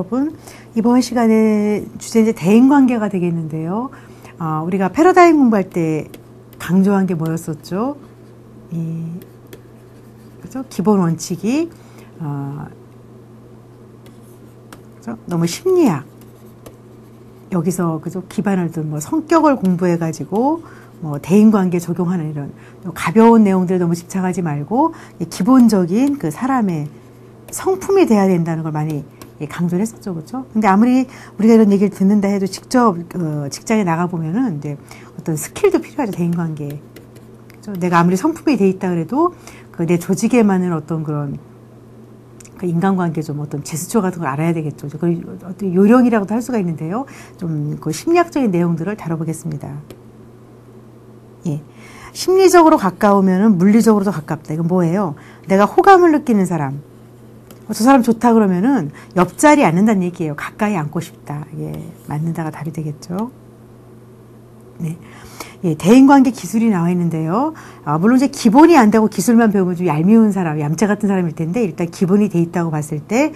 여러분, 이번 시간에 주제 이제 대인관계가 되겠는데요. 우리가 패러다임 공부할 때 강조한 게 뭐였었죠? 그죠? 기본 원칙이 그죠? 너무 심리학 여기서 그죠? 기반을 둔 뭐 성격을 공부해 가지고 뭐 대인관계 적용하는 이런 가벼운 내용들에 너무 집착하지 말고 기본적인 그 사람의 성품이 돼야 된다는 걸 많이 강조를 했었죠, 그렇죠? 근데 아무리 우리가 이런 얘기를 듣는다 해도 직접 직장에 나가 보면은 이제 어떤 스킬도 필요하죠, 대인관계. 그렇죠? 내가 아무리 성품이 돼 있다 그래도 그 내 조직에만은 어떤 그런 그 인간관계 좀 어떤 제스처 같은 걸 알아야 되겠죠. 그 어떤 요령이라고도 할 수가 있는데요. 좀 그 심리학적인 내용들을 다뤄보겠습니다. 예. 심리적으로 가까우면은 물리적으로도 가깝다. 이건 뭐예요? 내가 호감을 느끼는 사람. 저 사람 좋다 그러면은 옆자리에 앉는다는 얘기예요. 가까이 앉고 싶다. 예. 맞는다가 답이 되겠죠. 네. 예, 대인관계 기술이 나와 있는데요. 물론 이제 기본이 안 되고 기술만 배우면 좀 얄미운 사람, 얌체 같은 사람일 텐데 일단 기본이 돼 있다고 봤을 때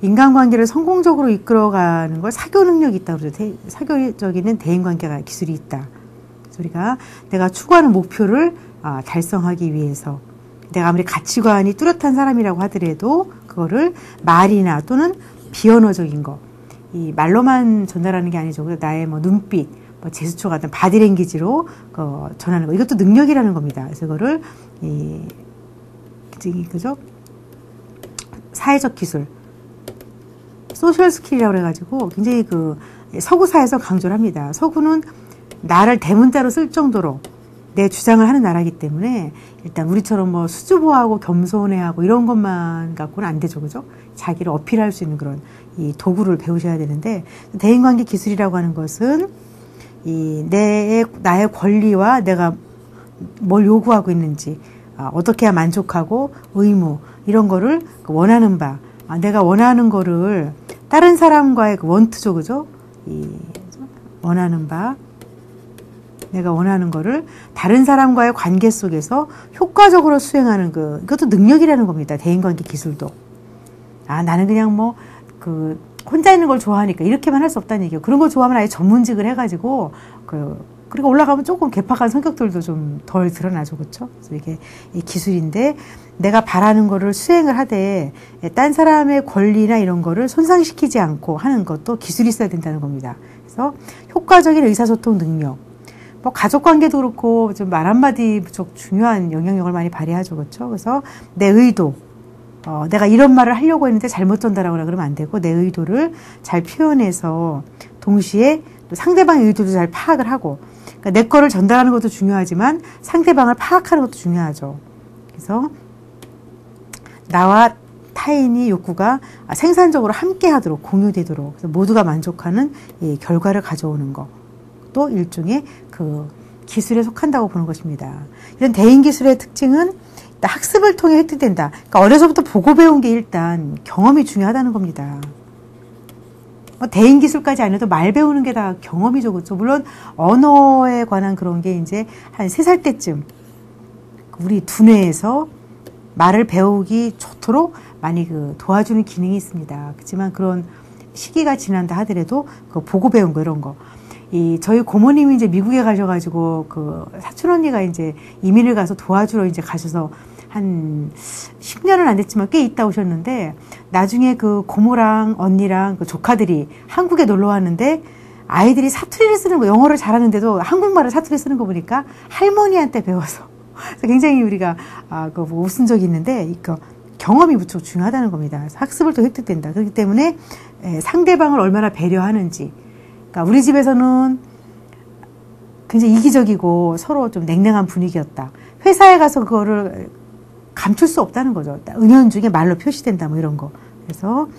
인간관계를 성공적으로 이끌어가는 걸 사교 능력이 있다고 그러죠. 사교적인 대인관계가 기술이 있다. 우리가 내가 추구하는 목표를 달성하기 위해서 내가 아무리 가치관이 뚜렷한 사람이라고 하더라도 그거를 말이나 또는 비언어적인 거, 이 말로만 전달하는 게 아니죠. 나의 뭐 눈빛, 뭐 제스처 같은 바디랭귀지로 전하는 거, 이것도 능력이라는 겁니다. 그래서 이거를 그죠? 사회적 기술, 소셜 스킬이라고 그래가지고 굉장히 그 서구사에서 강조를 합니다. 서구는 나를 대문자로 쓸 정도로 내 주장을 하는 나라이기 때문에 일단 우리처럼 뭐 수줍어하고 겸손해하고 이런 것만 갖고는 안 되죠, 그죠? 자기를 어필할 수 있는 그런 이 도구를 배우셔야 되는데 대인관계 기술이라고 하는 것은 나의 권리와 내가 뭘 요구하고 있는지 어떻게 해야 만족하고 의무 이런 거를 원하는 바 내가 원하는 거를 다른 사람과의 그 원투죠, 그죠? 원하는 바 내가 원하는 거를 다른 사람과의 관계 속에서 효과적으로 수행하는 이것도 능력이라는 겁니다. 대인관계 기술도. 나는 그냥 뭐, 혼자 있는 걸 좋아하니까 이렇게만 할 수 없다는 얘기예요. 그런 걸 좋아하면 아예 전문직을 해가지고, 그리고 올라가면 조금 괴팍한 성격들도 좀 덜 드러나죠. 그렇죠? 그래서 이게 기술인데, 내가 바라는 거를 수행을 하되, 딴 사람의 권리나 이런 거를 손상시키지 않고 하는 것도 기술이 있어야 된다는 겁니다. 그래서 효과적인 의사소통 능력. 뭐 가족관계도 그렇고 좀 말 한마디 무척 중요한 영향력을 많이 발휘하죠, 그렇죠? 그래서 내 의도, 내가 이런 말을 하려고 했는데 잘못 전달하거나 그러면 안 되고 내 의도를 잘 표현해서 동시에 또 상대방의 의도도 잘 파악을 하고, 그러니까 내 거를 전달하는 것도 중요하지만 상대방을 파악하는 것도 중요하죠. 그래서 나와 타인이 욕구가 생산적으로 함께하도록 공유되도록 그래서 모두가 만족하는 이 결과를 가져오는 것. 또 일종의 기술에 속한다고 보는 것입니다. 이런 대인기술의 특징은 학습을 통해 획득된다. 그러니까 어려서부터 보고 배운 게 일단 경험이 중요하다는 겁니다. 대인기술까지 아니어도 말 배우는 게 다 경험이죠, 그렇죠? 물론 언어에 관한 그런 게 이제 한 3살 때쯤 우리 두뇌에서 말을 배우기 좋도록 많이 도와주는 기능이 있습니다. 그렇지만 그런 시기가 지난다 하더라도 보고 배운 거 이런 거. 저희 고모님이 이제 미국에 가셔가지고 사촌 언니가 이제 이민을 가서 도와주러 이제 가셔서 한 10년은 안 됐지만 꽤 있다 오셨는데 나중에 고모랑 언니랑 조카들이 한국에 놀러 왔는데 아이들이 사투리를 쓰는 거, 영어를 잘하는데도 한국말을 사투리 쓰는 거 보니까 할머니한테 배워서 굉장히 우리가 웃은 적이 있는데 경험이 무척 중요하다는 겁니다. 학습을 또 획득된다. 그렇기 때문에 상대방을 얼마나 배려하는지. 그러니까 우리 집에서는 굉장히 이기적이고 서로 좀 냉랭한 분위기였다. 회사에 가서 그거를 감출 수 없다는 거죠. 은연중에 말로 표시된다 뭐 이런 거. 그래서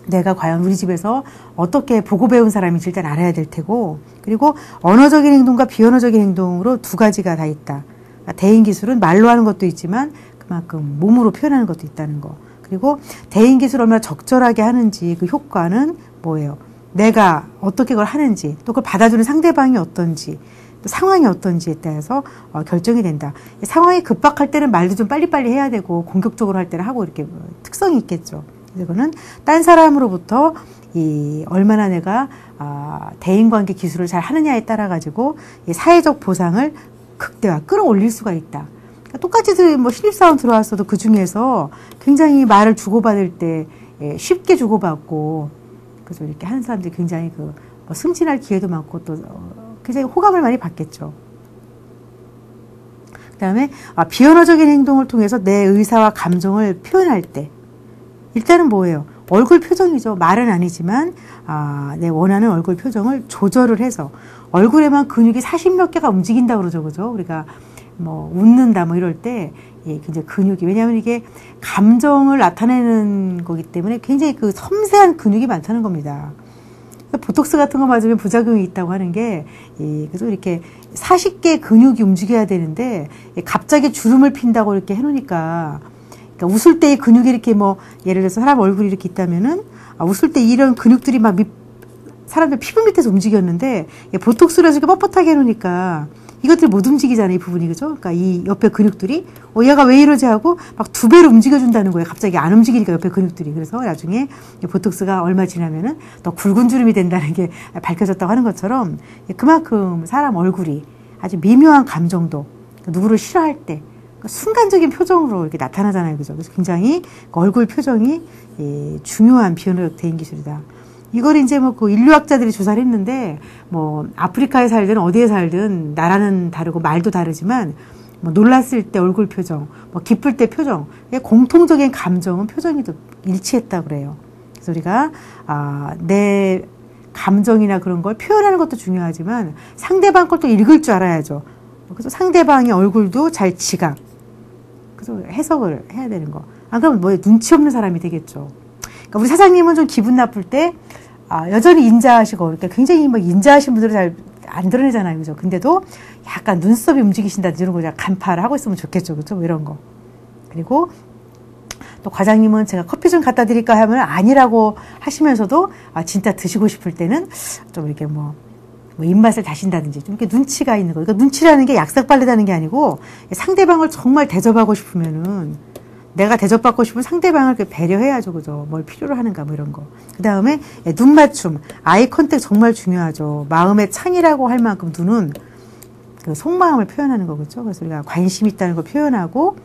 내가 과연 우리 집에서 어떻게 보고 배운 사람인지 일단 알아야 될 테고, 그리고 언어적인 행동과 비언어적인 행동으로 두 가지가 다 있다. 그러니까 대인기술은 말로 하는 것도 있지만 그만큼 몸으로 표현하는 것도 있다는 거. 그리고 대인기술을 얼마나 적절하게 하는지 그 효과는 뭐예요? 내가 어떻게 그걸 하는지, 또 그걸 받아주는 상대방이 어떤지, 또 상황이 어떤지에 따라서 결정이 된다. 상황이 급박할 때는 말도 좀 빨리빨리 해야 되고 공격적으로 할 때는 하고 이렇게 특성이 있겠죠. 이거는 딴 사람으로부터 얼마나 내가 대인관계 기술을 잘 하느냐에 따라 가지고 이 사회적 보상을 극대화 끌어올릴 수가 있다. 그러니까 똑같이 뭐 신입사원 들어왔어도 그 중에서 굉장히 말을 주고받을 때 쉽게 주고받고 그래서 이렇게 하는 사람들이 굉장히 뭐 승진할 기회도 많고 또 굉장히 호감을 많이 받겠죠. 그 다음에 비언어적인 행동을 통해서 내 의사와 감정을 표현할 때 일단은 뭐예요? 얼굴 표정이죠. 말은 아니지만 내 원하는 얼굴 표정을 조절을 해서 얼굴에만 근육이 40몇 개가 움직인다 그러죠. 그죠? 우리가 뭐 웃는다 뭐 이럴 때 굉장히 근육이 왜냐하면 이게 감정을 나타내는 거기 때문에 굉장히 그 섬세한 근육이 많다는 겁니다. 보톡스 같은 거 맞으면 부작용이 있다고 하는 게 그래서 이렇게 40개 근육이 움직여야 되는데 갑자기 주름을 핀다고 이렇게 해놓으니까 그러니까 웃을 때 근육이 이렇게 뭐 예를 들어서 사람 얼굴이 이렇게 있다면은 웃을 때 이런 근육들이 막 사람들 피부 밑에서 움직였는데 보톡스를 해서 이렇게 뻣뻣하게 해놓으니까 이것들이 못 움직이잖아요, 이 부분이. 그죠? 그러니까 이 옆에 근육들이, 얘가 왜 이러지 하고 막 2배로 움직여준다는 거예요. 갑자기 안 움직이니까 옆에 근육들이. 그래서 나중에 보톡스가 얼마 지나면은 더 굵은 주름이 된다는 게 밝혀졌다고 하는 것처럼 그만큼 사람 얼굴이 아주 미묘한 감정도 누구를 싫어할 때 순간적인 표정으로 이렇게 나타나잖아요. 그죠? 그래서 굉장히 얼굴 표정이 중요한 비언어적 대인 기술이다. 이걸 이제 뭐 그 인류학자들이 조사를 했는데 뭐 아프리카에 살든 어디에 살든 나라는 다르고 말도 다르지만 뭐 놀랐을 때 얼굴 표정, 뭐 기쁠 때 표정, 공통적인 감정은 표정이 또 일치했다 그래요. 그래서 우리가 내 감정이나 그런 걸 표현하는 것도 중요하지만 상대방 걸 또 읽을 줄 알아야죠. 그래서 상대방의 얼굴도 잘 지각, 그래서 해석을 해야 되는 거. 그럼 뭐 눈치 없는 사람이 되겠죠. 그러니까 우리 사장님은 좀 기분 나쁠 때 여전히 인자하시고 그러니까 굉장히 막 인자하신 분들은 잘 안 드러내잖아요. 그죠? 근데도 약간 눈썹이 움직이신다든지 이런 거 간파를 하고 있으면 좋겠죠. 그죠? 뭐 이런 거. 그리고 또 과장님은 제가 커피 좀 갖다 드릴까 하면 아니라고 하시면서도 진짜 드시고 싶을 때는 좀 이렇게 뭐 입맛을 다신다든지 좀 이렇게 눈치가 있는 거. 그러니까 눈치라는 게 약삭 빨리다는 게 아니고 상대방을 정말 대접하고 싶으면은 내가 대접받고 싶은 상대방을 배려해야죠. 그죠? 뭘 필요로 하는가 뭐 이런 거. 그 다음에 눈 맞춤, 아이 컨택 정말 중요하죠. 마음의 창이라고 할 만큼 눈은 그 속마음을 표현하는 거겠죠. 그래서 우리가 관심 있다는 걸 표현하고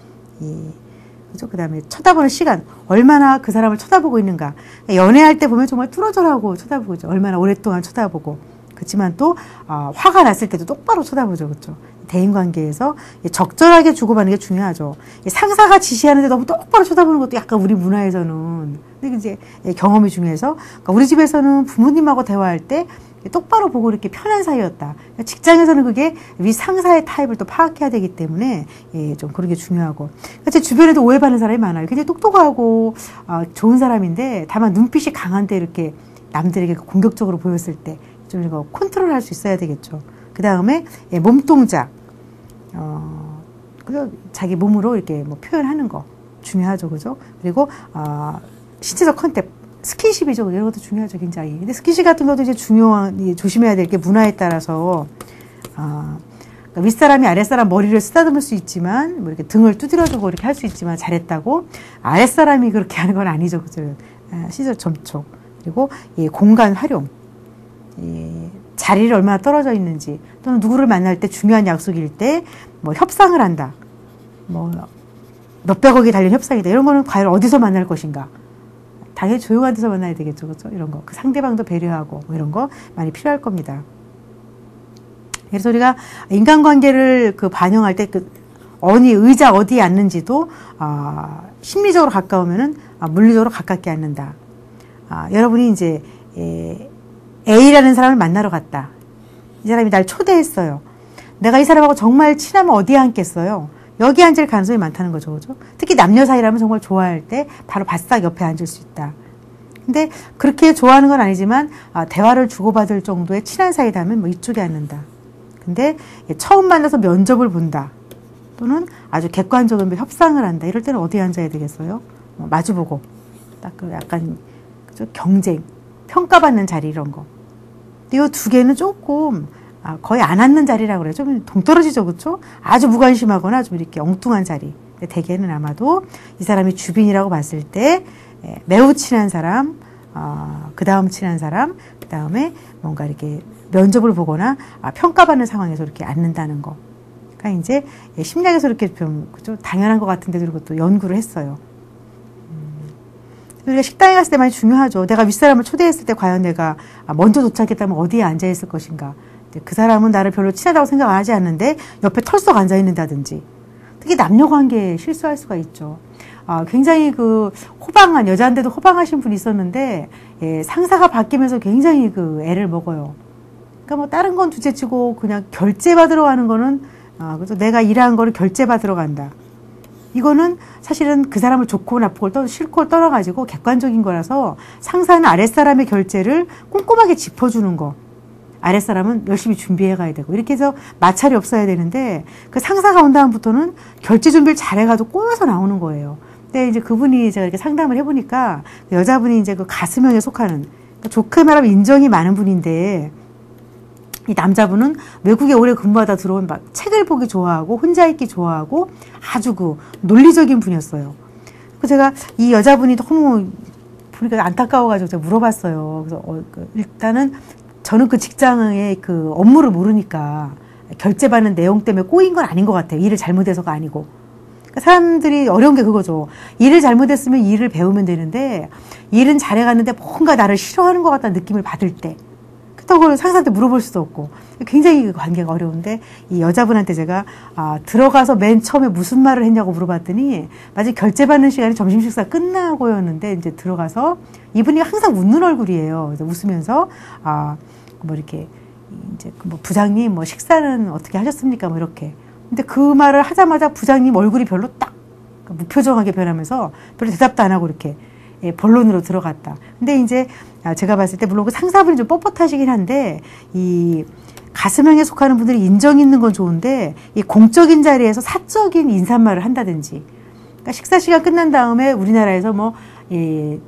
그죠? 그 다음에 쳐다보는 시간, 얼마나 그 사람을 쳐다보고 있는가. 연애할 때 보면 정말 뚫어져라고 쳐다보고 있죠. 얼마나 오랫동안 쳐다보고. 그렇지만 또 화가 났을 때도 똑바로 쳐다보죠. 그렇죠? 대인관계에서 적절하게 주고받는 게 중요하죠. 상사가 지시하는데 너무 똑바로 쳐다보는 것도 약간 우리 문화에서는 근데 이제 경험이 중요해서 그러니까 우리 집에서는 부모님하고 대화할 때 똑바로 보고 이렇게 편한 사이였다. 직장에서는 그게 위 상사의 타입을 또 파악해야 되기 때문에 좀 그런 게 중요하고 제 주변에도 오해받는 사람이 많아요. 굉장히 똑똑하고 좋은 사람인데 다만 눈빛이 강한데 이렇게 남들에게 공격적으로 보였을 때 좀 이거 컨트롤할 수 있어야 되겠죠. 그 다음에 몸동작, 그래서 자기 몸으로 이렇게 뭐 표현하는 거 중요하죠, 그죠? 그리고 신체적 컨택, 스킨십이죠, 이런 것도 중요하죠, 굉장히. 근데 스킨십 같은 것도 이제 조심해야 될 게 문화에 따라서 그러니까 윗사람이 아랫사람 머리를 쓰다듬을 수 있지만 뭐 이렇게 등을 두드려주고 이렇게 할 수 있지만 잘했다고 아랫사람이 그렇게 하는 건 아니죠, 그죠? 시절 접촉, 그리고 공간 활용. 자리를 얼마나 떨어져 있는지 또는 누구를 만날 때 중요한 약속일 때 뭐 협상을 한다. 뭐 몇백억이 달린 협상이다. 이런 거는 과연 어디서 만날 것인가. 당연히 조용한 데서 만나야 되겠죠. 그렇죠? 이런 거. 그 상대방도 배려하고 뭐 이런 거 많이 필요할 겁니다. 그래서 우리가 인간관계를 반영할 때 의자 어디에 앉는지도 심리적으로 가까우면은 물리적으로 가깝게 앉는다. 여러분이 이제 A라는 사람을 만나러 갔다. 이 사람이 날 초대했어요. 내가 이 사람하고 정말 친하면 어디에 앉겠어요? 여기 앉을 가능성이 많다는 거죠. 그죠? 특히 남녀 사이라면 정말 좋아할 때 바로 바싹 옆에 앉을 수 있다. 근데 그렇게 좋아하는 건 아니지만 대화를 주고받을 정도의 친한 사이라면 뭐 이쪽에 앉는다. 근데 처음 만나서 면접을 본다. 또는 아주 객관적인 협상을 한다. 이럴 때는 어디에 앉아야 되겠어요? 마주보고. 딱 약간 그죠? 경쟁, 평가받는 자리 이런 거. 이 두 개는 조금 거의 안 앉는 자리라고 그래요. 좀 동떨어지죠, 그렇죠? 아주 무관심하거나 좀 이렇게 엉뚱한 자리. 대개는 아마도 이 사람이 주빈이라고 봤을 때 매우 친한 사람, 그 다음 친한 사람, 그 다음에 뭔가 이렇게 면접을 보거나 평가받는 상황에서 이렇게 앉는다는 거. 그러니까 이제 심리학에서 이렇게 좀 당연한 것 같은데도 그리고 또 연구를 했어요. 우리가 식당에 갔을 때 많이 중요하죠. 내가 윗사람을 초대했을 때 과연 내가 먼저 도착했다면 어디에 앉아있을 것인가. 그 사람은 나를 별로 친하다고 생각 안 하지 않는데 옆에 털썩 앉아있는다든지. 특히 남녀관계에 실수할 수가 있죠. 굉장히 그 호방한, 여자인데도 호방하신 분이 있었는데, 상사가 바뀌면서 굉장히 그 애를 먹어요. 그러니까 뭐 다른 건 둘째치고 그냥 결제받으러 가는 거는, 그래서 내가 일한 거를 결제받으러 간다. 이거는 사실은 그 사람을 좋고 나쁘고 싫고 떠나가지고 객관적인 거라서 상사는 아랫사람의 결제를 꼼꼼하게 짚어주는 거. 아랫사람은 열심히 준비해 가야 되고 이렇게 해서 마찰이 없어야 되는데 그 상사가 온 다음부터는 결제 준비를 잘해가지고 꼬여서 나오는 거예요. 근데 이제 그분이 제가 이렇게 상담을 해보니까 여자분이 이제 그 가스명에 속하는 그러니까 좋게 말하면 인정이 많은 분인데 이 남자분은 외국에 오래 근무하다 들어온 막 책을 보기 좋아하고 혼자 있기 좋아하고 아주 그 논리적인 분이었어요. 그래서 제가 이 여자분이 너무 보니까 안타까워가지고 제가 물어봤어요. 그래서 일단은 저는 그 직장의 그 업무를 모르니까 결제받는 내용 때문에 꼬인 건 아닌 것 같아요. 일을 잘못해서가 아니고. 그러니까 사람들이 어려운 게 그거죠. 일을 잘못했으면 일을 배우면 되는데 일은 잘해갔는데 뭔가 나를 싫어하는 것 같다는 느낌을 받을 때 그걸 상사한테 물어볼 수도 없고 굉장히 관계가 어려운데 이 여자분한테 제가 들어가서 맨 처음에 무슨 말을 했냐고 물어봤더니 마치 결제받는 시간이 점심 식사 끝나고였는데 이제 들어가서 이분이 항상 웃는 얼굴이에요. 그래서 웃으면서 뭐 이렇게 이제 뭐 부장님 뭐 식사는 어떻게 하셨습니까? 뭐 이렇게. 근데 그 말을 하자마자 부장님 얼굴이 별로 딱 무표정하게 변하면서 별로 대답도 안 하고 이렇게 본론으로 들어갔다. 근데 이제 제가 봤을 때 물론 그 상사분이 좀 뻣뻣하시긴 한데 이 가스명에 속하는 분들이 인정 있는 건 좋은데 이 공적인 자리에서 사적인 인사말을 한다든지 그러니까 식사 시간 끝난 다음에 우리나라에서 뭐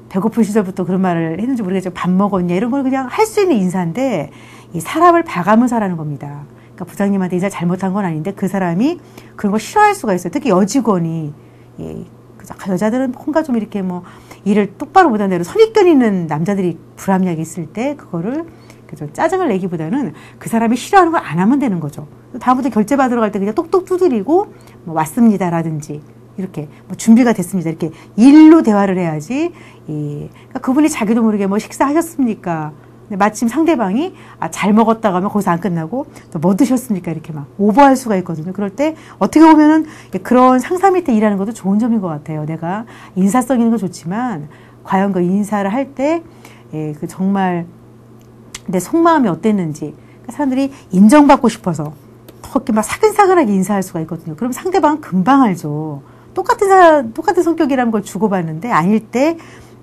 배고픈 시절부터 그런 말을 했는지 모르겠지만 밥 먹었냐 이런 걸 그냥 할 수 있는 인사인데 이 사람을 봐가면서 하라는 겁니다. 그러니까 부장님한테 인사 잘못한 건 아닌데 그 사람이 그런 거 싫어할 수가 있어요. 특히 여직원이 여자들은 뭔가 좀 이렇게 뭐 일을 똑바로 못한 대로 선입견 있는 남자들이 불합리하게 있을 때 그거를 좀 짜증을 내기보다는 그 사람이 싫어하는 걸 안 하면 되는 거죠. 다음부터 결제 받으러 갈 때 그냥 똑똑 두드리고 뭐 왔습니다라든지 이렇게 뭐 준비가 됐습니다 이렇게 일로 대화를 해야지. 그러니까 그분이 자기도 모르게 뭐 식사하셨습니까? 마침 상대방이 잘 먹었다고 하면 거기서 안 끝나고 또 뭐 드셨습니까? 이렇게 막 오버할 수가 있거든요. 그럴 때 어떻게 보면은 그런 상사 밑에 일하는 것도 좋은 점인 것 같아요. 내가 인사성 있는 건 좋지만 과연 그 인사를 할 때 그 정말 내 속마음이 어땠는지 그러니까 사람들이 인정받고 싶어서 더 이렇게 막 사근사근하게 인사할 수가 있거든요. 그럼 상대방은 금방 알죠. 똑같은 성격이라는 걸 주고받는데 아닐 때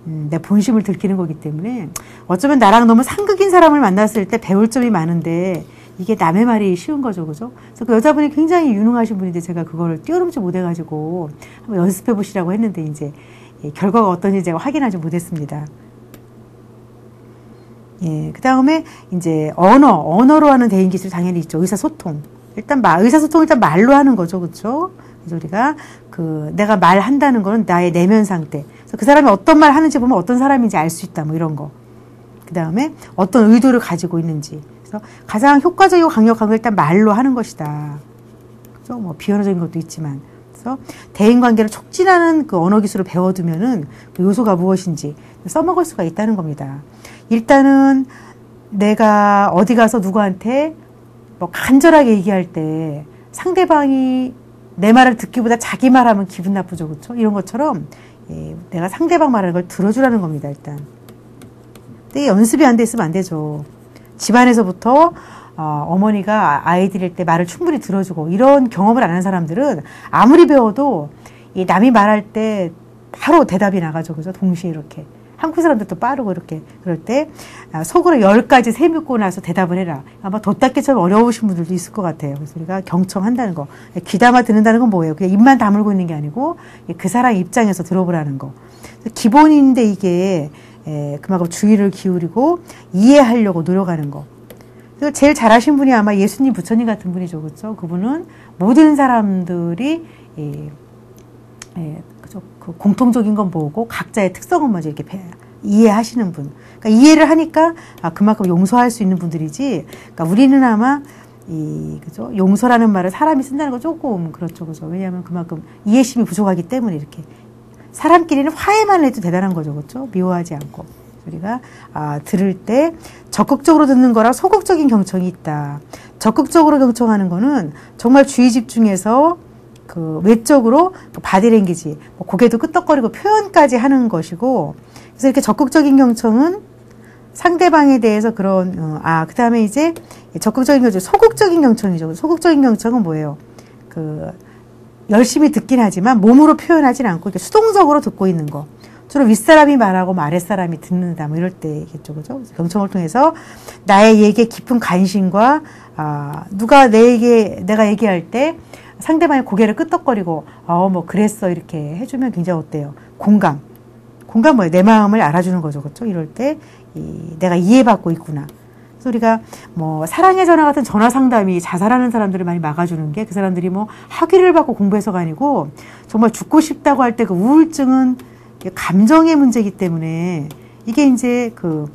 내 본심을 들키는 거기 때문에 어쩌면 나랑 너무 상극인 사람을 만났을 때 배울 점이 많은데 이게 남의 말이 쉬운 거죠. 그죠? 그래서 그 여자분이 굉장히 유능하신 분인데 제가 그걸 뛰어넘지 못해가지고 한번 연습해 보시라고 했는데 이제 결과가 어떤지 제가 확인하지 못했습니다. 그 다음에 이제 언어로 하는 대인 기술이 당연히 있죠. 의사소통. 의사소통을 일단 말로 하는 거죠. 그렇죠? 그래서 우리가 내가 말한다는 거는 나의 내면 상태. 그래서 그 사람이 어떤 말 하는지 보면 어떤 사람인지 알 수 있다. 뭐 이런 거. 그 다음에 어떤 의도를 가지고 있는지. 그래서 가장 효과적이고 강력한 건 일단 말로 하는 것이다. 그래서 뭐 비언어적인 것도 있지만. 그래서 대인 관계를 촉진하는 그 언어 기술을 배워두면은 그 요소가 무엇인지 써먹을 수가 있다는 겁니다. 일단은 내가 어디 가서 누구한테 뭐 간절하게 얘기할 때 상대방이 내 말을 듣기보다 자기 말하면 기분 나쁘죠. 그렇죠? 이런 것처럼 내가 상대방 말하는 걸 들어주라는 겁니다. 일단. 근데 연습이 안 돼 있으면 안 되죠. 집안에서부터 어머니가 아이 들일 때 말을 충분히 들어주고 이런 경험을 안 한 사람들은 아무리 배워도 남이 말할 때 바로 대답이 나가죠. 그죠? 동시에 이렇게. 한국 사람들도 빠르고 이렇게. 그럴 때 속으로 10가지 세묻고 나서 대답을 해라. 아마 돛닦기처럼 어려우신 분들도 있을 것 같아요. 그래서 우리가 경청한다는 거. 귀담아 듣는다는 건 뭐예요? 그냥 입만 다물고 있는 게 아니고 그 사람 입장에서 들어보라는 거. 기본인데 이게 그만큼 주의를 기울이고 이해하려고 노력하는 거. 제일 잘하신 분이 아마 예수님, 부처님 같은 분이죠. 그렇죠? 그분은 모든 사람들이 예, 그죠? 그 공통적인 건 뭐고 각자의 특성은 먼저 이렇게 이해하시는 분. 그러니까 이해를 하니까 그만큼 용서할 수 있는 분들이지. 그러니까 우리는 아마 그죠? 용서라는 말을 사람이 쓴다는 거 조금 그렇죠, 그죠? 왜냐하면 그만큼 이해심이 부족하기 때문에 이렇게 사람끼리는 화해만 해도 대단한 거죠, 그렇죠? 미워하지 않고 우리가 들을 때 적극적으로 듣는 거랑 소극적인 경청이 있다. 적극적으로 경청하는 거는 정말 주의 집중해서 그 외적으로 그 바디랭귀지, 뭐 고개도 끄덕거리고 표현까지 하는 것이고, 그래서 이렇게 적극적인 경청은 상대방에 대해서 그런 그 다음에 이제 적극적인 경청, 소극적인 경청이죠. 소극적인 경청은 뭐예요? 그 열심히 듣긴 하지만 몸으로 표현하지는 않고 이렇게 수동적으로 듣고 있는 거. 주로 윗사람이 말하고 아랫사람이 듣는다 뭐 이럴 때겠죠, 그죠? 경청을 통해서 나의 얘기에 깊은 관심과 누가 내가 얘기할 때 상대방의 고개를 끄덕거리고 뭐 그랬어 이렇게 해주면 굉장히 어때요? 공감 뭐예요? 내 마음을 알아주는 거죠, 그렇죠? 이럴 때 내가 이해받고 있구나. 그래서 우리가 뭐 사랑의 전화 같은 전화 상담이 자살하는 사람들을 많이 막아주는 게 그 사람들이 뭐 학위를 받고 공부해서가 아니고 정말 죽고 싶다고 할 때 그 우울증은 감정의 문제이기 때문에 이게 이제 그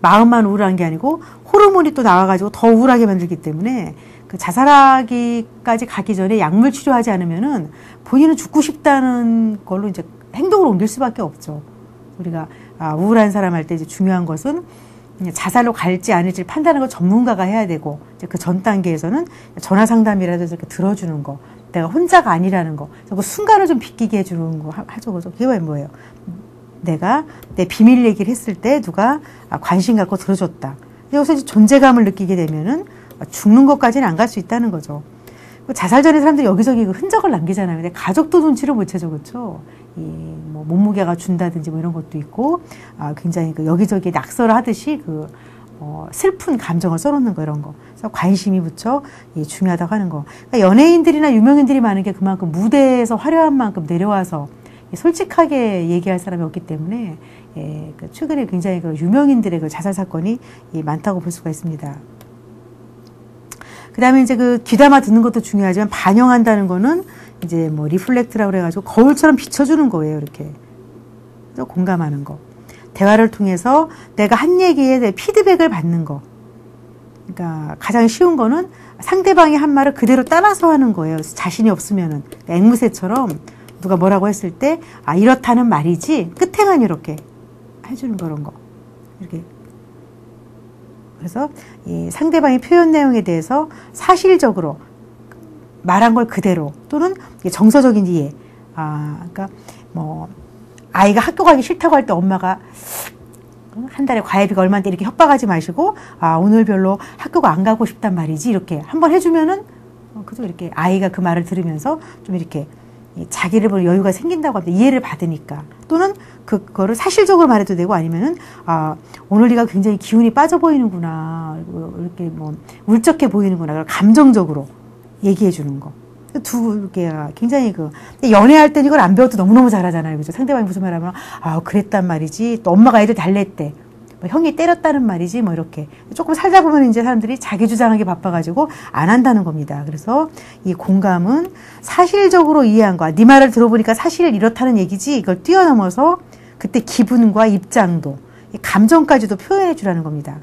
마음만 우울한 게 아니고 호르몬이 또 나와가지고 더 우울하게 만들기 때문에 그 자살하기까지 가기 전에 약물 치료하지 않으면은 본인은 죽고 싶다는 걸로 이제 행동을 옮길 수밖에 없죠. 우리가 우울한 사람 할 때 이제 중요한 것은 자살로 갈지 아닐지 판단하는 걸 전문가가 해야 되고 이제 그 전 단계에서는 전화 상담이라도 이렇게 들어주는 거, 내가 혼자가 아니라는 거, 그 순간을 좀 비끼게 해주는 거 하죠, 그죠? 그게 뭐예요? 내가 내 비밀 얘기를 했을 때 누가 관심 갖고 들어줬다. 여기서 이제 존재감을 느끼게 되면은 죽는 것까지는 안 갈 수 있다는 거죠. 자살 전에 사람들이 여기저기 그 흔적을 남기잖아요. 근데 가족도 눈치를 못 채죠, 그렇죠? 뭐 몸무게가 준다든지 뭐 이런 것도 있고, 굉장히 그 여기저기 낙서를 하듯이 그 슬픈 감정을 써놓는 거 이런 거. 그래서 관심이 무척 중요하다고 하는 거. 그러니까 연예인들이나 유명인들이 많은 게 그만큼 무대에서 화려한 만큼 내려와서 솔직하게 얘기할 사람이 없기 때문에 최근에 굉장히 그 유명인들의 그 자살 사건이 많다고 볼 수가 있습니다. 그 다음에 이제 그 귀담아 듣는 것도 중요하지만 반영한다는 거는 이제 뭐 리플렉트라고 그래가지고 거울처럼 비춰주는 거예요, 이렇게. 공감하는 거. 대화를 통해서 내가 한 얘기에 대해 피드백을 받는 거. 그러니까 가장 쉬운 거는 상대방이 한 말을 그대로 따라서 하는 거예요. 자신이 없으면은. 앵무새처럼 누가 뭐라고 했을 때, 이렇다는 말이지. 끝에만 이렇게 해주는 그런 거. 이렇게. 그래서 이 상대방의 표현 내용에 대해서 사실적으로 말한 걸 그대로 또는 정서적인 이해. 그러니까 뭐 아이가 학교 가기 싫다고 할 때 엄마가 한 달에 과외비가 얼마인데 이렇게 협박하지 마시고 오늘 별로 학교가 안 가고 싶단 말이지 이렇게 한번 해주면은 그죠 이렇게 아이가 그 말을 들으면서 좀 이렇게 자기를 보는 여유가 생긴다고 합니다. 이해를 받으니까. 또는 그거를 사실적으로 말해도 되고 아니면은 오늘 네가 굉장히 기운이 빠져 보이는구나. 이렇게 뭐 울적해 보이는구나. 감정적으로 얘기해 주는 거. 두 개가 굉장히 연애할 땐 이걸 안 배워도 너무너무 잘하잖아요. 그죠? 상대방이 무슨 말 하면 그랬단 말이지. 또 엄마가 애들 달랬대. 뭐 형이 때렸다는 말이지. 뭐 이렇게. 조금 살다 보면 이제 사람들이 자기 주장하기 바빠가지고 안 한다는 겁니다. 그래서 이 공감은 사실적으로 이해한 거야. 네 말을 들어보니까 사실 이렇다는 얘기지. 이걸 뛰어넘어서 그때 기분과 입장도, 감정까지도 표현해 주라는 겁니다.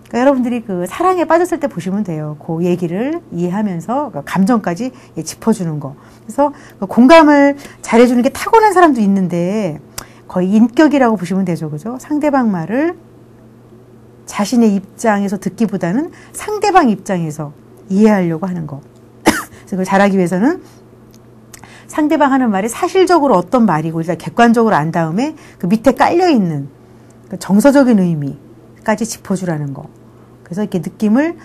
그러니까 여러분들이 그 사랑에 빠졌을 때 보시면 돼요. 그 얘기를 이해하면서 감정까지 짚어주는 거. 그래서 공감을 잘해주는 게 타고난 사람도 있는데 거의 인격이라고 보시면 되죠. 그죠? 상대방 말을 자신의 입장에서 듣기보다는 상대방 입장에서 이해하려고 하는 거. 그래서 그걸 잘하기 위해서는 상대방 하는 말이 사실적으로 어떤 말이고 일단 객관적으로 안 다음에 그 밑에 깔려있는 그 정서적인 의미까지 짚어주라는 거. 그래서 이렇게 느낌을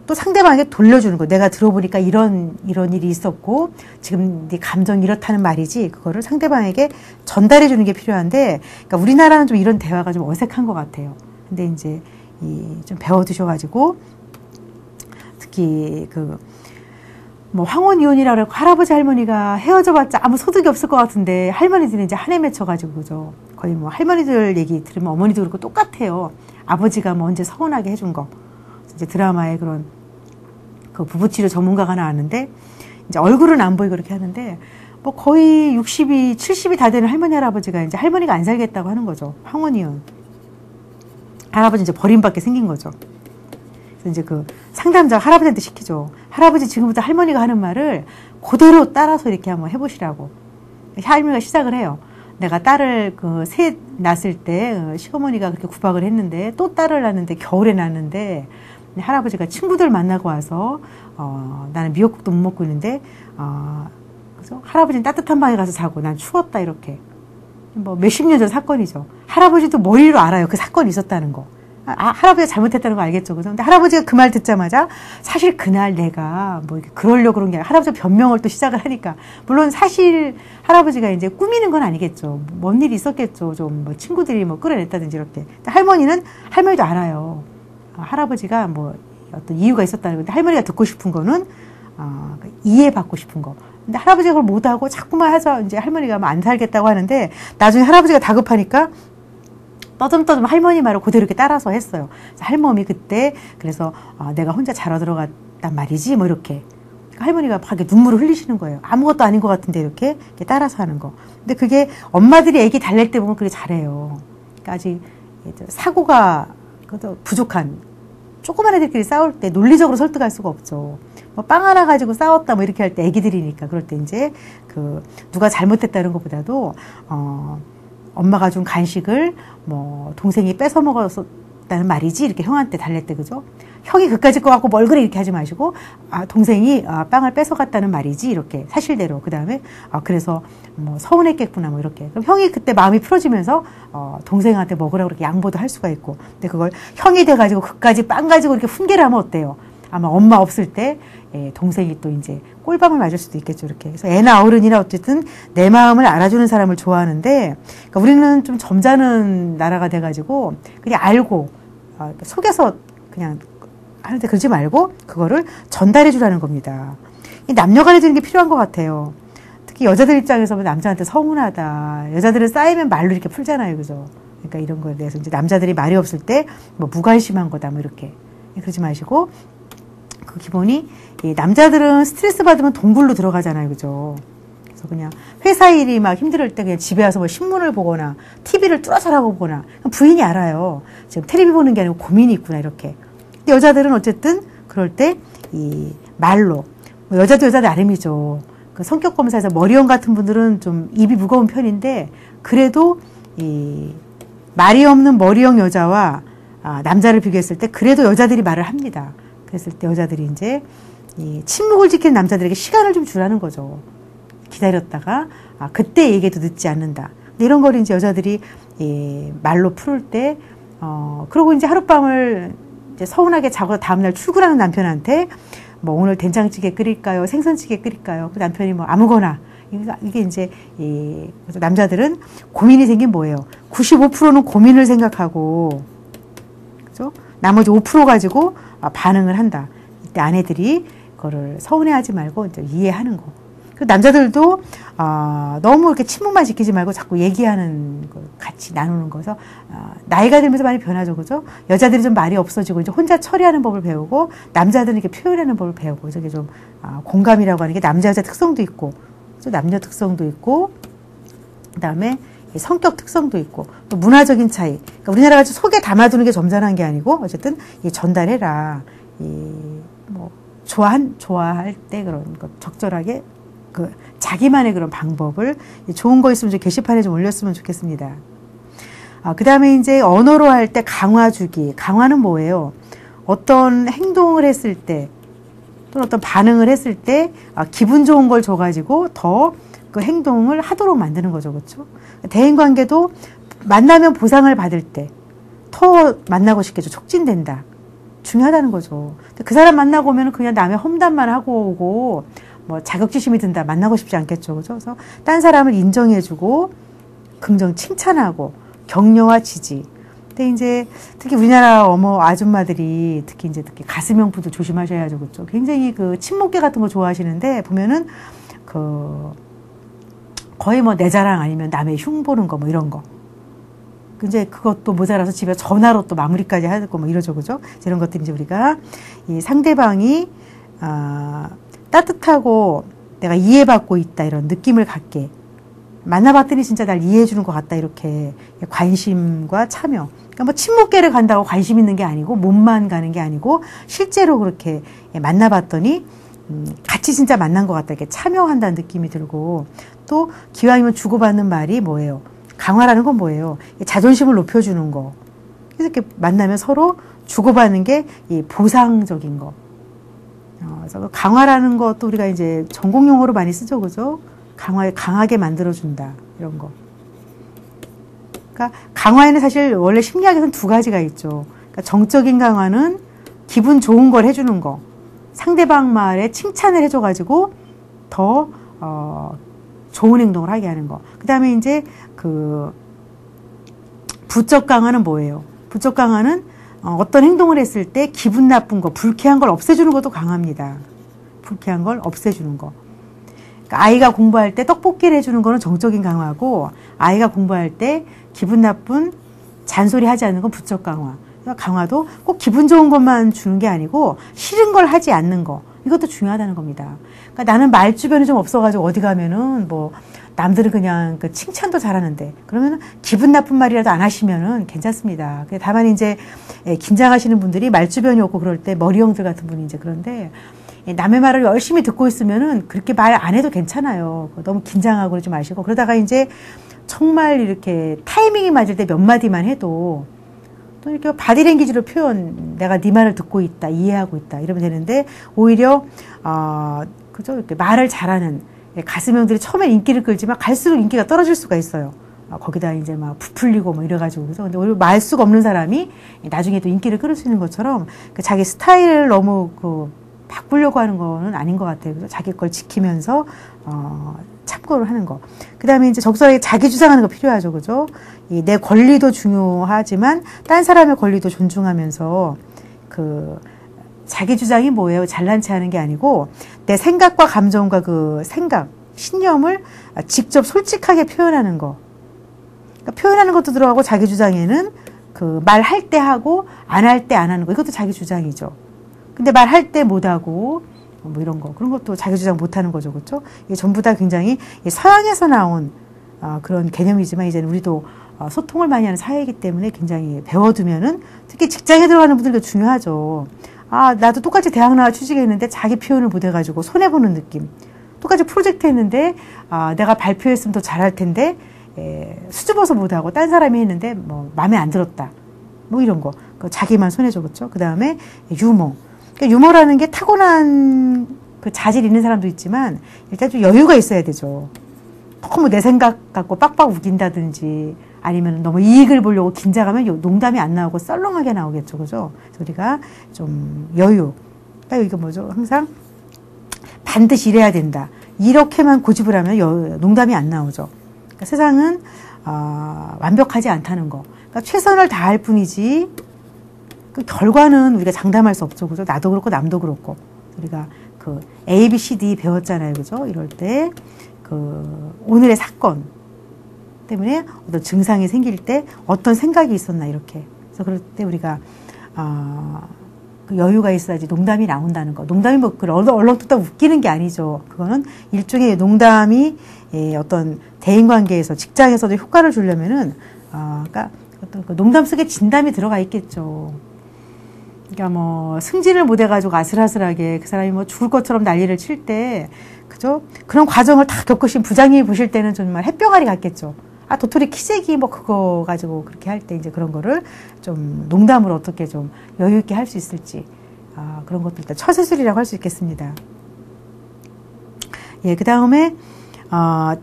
또 상대방에게 돌려주는 거. 내가 들어보니까 이런 일이 있었고 지금 네 감정이 이렇다는 말이지. 그거를 상대방에게 전달해 주는 게 필요한데 그러니까 우리나라는 좀 이런 대화가 좀 어색한 것 같아요. 근데 이제 좀 배워두셔가지고 특히 뭐 황혼이혼이라고 그러고 할아버지 할머니가 헤어져봤자 아무 소득이 없을 것 같은데 할머니들은 이제 한해 맺혀가지고 그죠. 거의 뭐 할머니들 얘기 들으면 어머니도 그렇고 똑같아요. 아버지가 뭐 언제 서운하게 해준 거. 이제 드라마에 그런 그 부부치료 전문가가 나왔는데 이제 얼굴은 안 보이고 그렇게 하는데, 뭐 거의 60이, 70이 다 되는 할머니, 할아버지가 이제 할머니가 안 살겠다고 하는 거죠. 황혼이은. 할아버지 이제 버림받게 생긴 거죠. 그래서 이제 그 상담자가 할아버지한테 시키죠. 할아버지 지금부터 할머니가 하는 말을 그대로 따라서 이렇게 한번 해보시라고. 할머니가 시작을 해요. 내가 딸을 셋 낳았을 때 시어머니가 그렇게 구박을 했는데 또 딸을 낳았는데 겨울에 낳았는데 할아버지가 친구들 만나고 와서 나는 미역국도 못 먹고 있는데 그래서 할아버지는 따뜻한 방에 가서 자고 난 추웠다 이렇게. 뭐 몇십 년 전 사건이죠. 할아버지도 머리로 알아요. 그 사건이 있었다는 거. 할아버지가 잘못했다는 거 알겠죠. 그죠? 근데 할아버지가 그 말 듣자마자 사실 그날 내가 뭐 이렇게 그러려고 그런 게 아니라 할아버지가 변명을 또 시작을 하니까 물론 사실 할아버지가 이제 꾸미는 건 아니겠죠. 뭔 일이 있었겠죠. 좀 뭐 친구들이 뭐 끌어냈다든지 이렇게. 할머니도 알아요. 할아버지가 뭐 어떤 이유가 있었다는 건데 할머니가 듣고 싶은 거는 이해받고 싶은 거. 근데 할아버지가 그걸 못하고 자꾸만 해서 이제 할머니가 뭐 안 살겠다고 하는데 나중에 할아버지가 다급하니까 떠듬떠듬 할머니 말을 그대로 이렇게 따라서 했어요. 할머니 그때 그래서 내가 혼자 자러 들어갔단 말이지 뭐 이렇게. 그러니까 할머니가 막 눈물을 흘리시는 거예요. 아무것도 아닌 것 같은데 이렇게 따라서 하는 거. 근데 그게 엄마들이 애기 달랠 때 보면 그게 잘해요. 그러니까 아직 사고가 부족한 조그만 애들끼리 싸울 때 논리적으로 설득할 수가 없죠. 뭐 빵 하나 가지고 싸웠다 뭐 이렇게 할 때 애기들이니까 그럴 때 이제 누가 잘못했다는 것보다도 엄마가 준 간식을 뭐 동생이 뺏어 먹었다는 말이지 이렇게 형한테 달랠 때 그죠? 형이 그까짓 거 갖고 뭘 그래 이렇게 하지 마시고 동생이 빵을 뺏어갔다는 말이지 이렇게 사실대로 그 다음에 그래서 뭐 서운했겠구나 뭐 이렇게 그럼 형이 그때 마음이 풀어지면서 동생한테 먹으라고 그렇게 양보도 할 수가 있고 근데 그걸 형이 돼가지고 그까지 빵 가지고 이렇게 훈계를 하면 어때요? 아마 엄마 없을 때 동생이 또 이제 꼴밤을 맞을 수도 있겠죠 이렇게 그래서 애나 어른이나 어쨌든 내 마음을 알아주는 사람을 좋아하는데 그러니까 우리는 좀 점잖은 나라가 돼가지고 그냥 알고 속에서 그냥 하는데 그러지 말고 그거를 전달해 주라는 겁니다. 이 남녀간에 주는 게 필요한 것 같아요. 특히 여자들 입장에서 남자한테 서운하다. 여자들은 쌓이면 말로 이렇게 풀잖아요, 그죠? 그러니까 이런 거에 대해서 이제 남자들이 말이 없을 때 뭐 무관심한 거다, 뭐 이렇게 그러지 마시고 그 기본이 남자들은 스트레스 받으면 동굴로 들어가잖아요, 그죠? 그래서 그냥 회사 일이 막 힘들 때 그냥 집에 와서 뭐 신문을 보거나 TV를 뚫어져라고 보거나 부인이 알아요. 지금 텔레비 보는 게 아니고 고민이 있구나 이렇게. 여자들은 어쨌든 그럴 때 이 말로 뭐 여자도 여자 나름이죠. 그 성격 검사에서 머리형 같은 분들은 좀 입이 무거운 편인데 그래도 이 말이 없는 머리형 여자와 남자를 비교했을 때 그래도 여자들이 말을 합니다. 그랬을 때 여자들이 이제 이 침묵을 지키는 남자들에게 시간을 좀 주라는 거죠. 기다렸다가 그때 얘기해도 늦지 않는다. 이런 걸 이제 여자들이 말로 풀을 때 그러고 이제 하룻밤을 이제 서운하게 자고 다음날 출근하는 남편한테 뭐 오늘 된장찌개 끓일까요? 생선찌개 끓일까요? 그 남편이 뭐 아무거나. 이게 이제 그래서 남자들은 고민이 생긴 뭐예요? 95%는 고민을 생각하고 그죠? 나머지 5% 가지고 반응을 한다. 이때 아내들이 그거를 서운해하지 말고 이제 이해하는 거. 그 남자들도 너무 이렇게 침묵만 지키지 말고 자꾸 얘기하는 거 같이 나누는 거서 나이가 들면서 많이 변하죠, 그죠? 여자들이 좀 말이 없어지고 이제 혼자 처리하는 법을 배우고 남자들은 이렇게 표현하는 법을 배우고 저게 좀 공감이라고 하는 게 남자 여자 특성도 있고 남녀 특성도 있고 그다음에 성격 특성도 있고 또 문화적인 차이. 그러니까 우리나라 같이 속에 담아두는 게 점잖은 게 아니고 어쨌든 전달해라. 뭐 좋아할 때 그런 것 적절하게. 자기만의 그런 방법을 좋은 거 있으면 좀 게시판에 좀 올렸으면 좋겠습니다. 그 다음에 이제 언어로 할 때 강화 주기. 강화는 뭐예요? 어떤 행동을 했을 때 또는 어떤 반응을 했을 때 기분 좋은 걸 줘가지고 더 그 행동을 하도록 만드는 거죠. 그렇죠? 대인관계도 만나면 보상을 받을 때 더 만나고 싶겠죠. 촉진된다. 중요하다는 거죠. 그 사람 만나고 오면 그냥 남의 험담만 하고 오고 뭐 자격지심이 든다. 만나고 싶지 않겠죠. 그죠? 그래서 딴 사람을 인정해주고 긍정 칭찬하고 격려와 지지. 근데 이제 특히 우리나라 어머 아줌마들이 특히 가슴형부도 조심하셔야죠. 그렇죠? 굉장히 그 친목계 같은 거 좋아하시는데 보면은 거의 뭐 내 자랑 아니면 남의 흉 보는 거 뭐 이런 거. 이제 그것도 모자라서 집에 전화로 또 마무리까지 하고 뭐 이러죠. 그죠? 이런 것들이 이제 우리가 이 상대방이 따뜻하고 내가 이해받고 있다 이런 느낌을 갖게 만나봤더니 진짜 날 이해해주는 것 같다 이렇게 관심과 참여. 그러니까 뭐 친목계를 간다고 관심 있는 게 아니고 몸만 가는 게 아니고 실제로 그렇게 만나봤더니 같이 진짜 만난 것 같다 이렇게 참여한다는 느낌이 들고 또 기왕이면 주고받는 말이 뭐예요? 강화라는 건 뭐예요? 자존심을 높여주는 거. 그래서 이렇게 만나면 서로 주고받는 게 이 보상적인 거. 그래서 강화라는 것도 우리가 이제 전공 용어로 많이 쓰죠, 그죠? 강하게 만들어준다 이런 거. 그러니까 강화에는 사실 원래 심리학에서는 두 가지가 있죠. 그러니까 정적인 강화는 기분 좋은 걸 해주는 거. 상대방 말에 칭찬을 해줘가지고 더 좋은 행동을 하게 하는 거. 그 다음에 이제 그 부적 강화는 뭐예요? 부적 강화는 어떤 행동을 했을 때 기분 나쁜 거, 불쾌한 걸 없애주는 것도 강합니다. 불쾌한 걸 없애주는 거. 그러니까 아이가 공부할 때 떡볶이를 해주는 거는 정적인 강화고 아이가 공부할 때 기분 나쁜 잔소리 하지 않는 건 부적 강화. 강화도 꼭 기분 좋은 것만 주는 게 아니고 싫은 걸 하지 않는 거. 이것도 중요하다는 겁니다. 그러니까 나는 말 주변이 좀 없어가지고 어디 가면은 뭐 남들은 그냥 그 칭찬도 잘하는데 그러면 기분 나쁜 말이라도 안 하시면은 괜찮습니다. 다만 이제 긴장하시는 분들이 말 주변이 없고 그럴 때 머리형들 같은 분이 이제 그런데 남의 말을 열심히 듣고 있으면은 그렇게 말 안 해도 괜찮아요. 너무 긴장하고 그러지 마시고 그러다가 이제 정말 이렇게 타이밍이 맞을 때 몇 마디만 해도 또 이렇게 바디랭귀지로 표현, 내가 네 말을 듣고 있다, 이해하고 있다 이러면 되는데 오히려 그죠 이렇게 말을 잘하는 가수명들이 처음에 인기를 끌지만 갈수록 인기가 떨어질 수가 있어요. 거기다 이제 막 부풀리고 뭐 이래가지고 그래서 근데 오히려 말수가 없는 사람이 나중에 또 인기를 끌을 수 있는 것처럼 자기 스타일을 너무 바꾸려고 하는 거는 아닌 것 같아요. 그래서 자기 걸 지키면서 참고를 하는 거. 그 다음에 이제 적절하게 자기 주장하는 거 필요하죠, 그죠? 내 권리도 중요하지만 딴 사람의 권리도 존중하면서 자기 주장이 뭐예요? 잘난 체 하는 게 아니고 내 생각과 감정과 그 생각, 신념을 직접 솔직하게 표현하는 거. 그러니까 표현하는 것도 들어가고 자기 주장에는 말할 때 하고 안 할 때 안 하는 거. 이것도 자기 주장이죠. 근데 말할 때 못하고 뭐 이런 거. 그런 것도 자기 주장 못하는 거죠. 그렇죠? 이게 전부 다 굉장히 서양에서 나온 그런 개념이지만 이제는 우리도 소통을 많이 하는 사회이기 때문에 굉장히 배워두면은 특히 직장에 들어가는 분들도 중요하죠. 나도 똑같이 대학 나와 취직했는데 자기 표현을 못해가지고 손해보는 느낌. 똑같이 프로젝트 했는데 내가 발표했으면 더 잘할 텐데 수줍어서 못하고 딴 사람이 했는데 뭐 마음에 안 들었다. 뭐 이런 거. 자기만 손해줘. 그렇죠? 그 다음에 유머. 그러니까 유머라는 게 타고난 자질 있는 사람도 있지만 일단 좀 여유가 있어야 되죠. 너무 내 생각 갖고 빡빡 우긴다든지 아니면 너무 이익을 보려고 긴장하면 농담이 안 나오고 썰렁하게 나오겠죠. 그죠? 그래서 우리가 좀 여유. 그러니까 이거 뭐죠? 항상 반드시 이래야 된다. 이렇게만 고집을 하면 농담이 안 나오죠. 그러니까 세상은 완벽하지 않다는 거. 그러니까 최선을 다할 뿐이지 그 결과는 우리가 장담할 수 없죠. 그죠? 나도 그렇고 남도 그렇고. 우리가 A, B, C, D 배웠잖아요. 그죠? 이럴 때 오늘의 사건 때문에 어떤 증상이 생길 때 어떤 생각이 있었나 이렇게. 그래서 그럴 때 우리가 여유가 있어야지 농담이 나온다는 거. 농담이 뭐 얼렁뚱땅 웃기는 게 아니죠. 그거는 일종의 농담이 어떤 대인관계에서 직장에서도 효과를 주려면은 그러니까 어떤 농담 속에 진담이 들어가 있겠죠. 그러니까 뭐 승진을 못 해가지고 아슬아슬하게 그 사람이 뭐 죽을 것처럼 난리를 칠 때 그죠? 그런 과정을 다 겪으신 부장님이 보실 때는 정말 햇병아리 같겠죠. 도토리 키재기 뭐 그거 가지고 그렇게 할 때 이제 그런 거를 좀 농담으로 어떻게 좀 여유 있게 할 수 있을지 그런 것도 일단 처세술이라고 할 수 있겠습니다. 그 다음에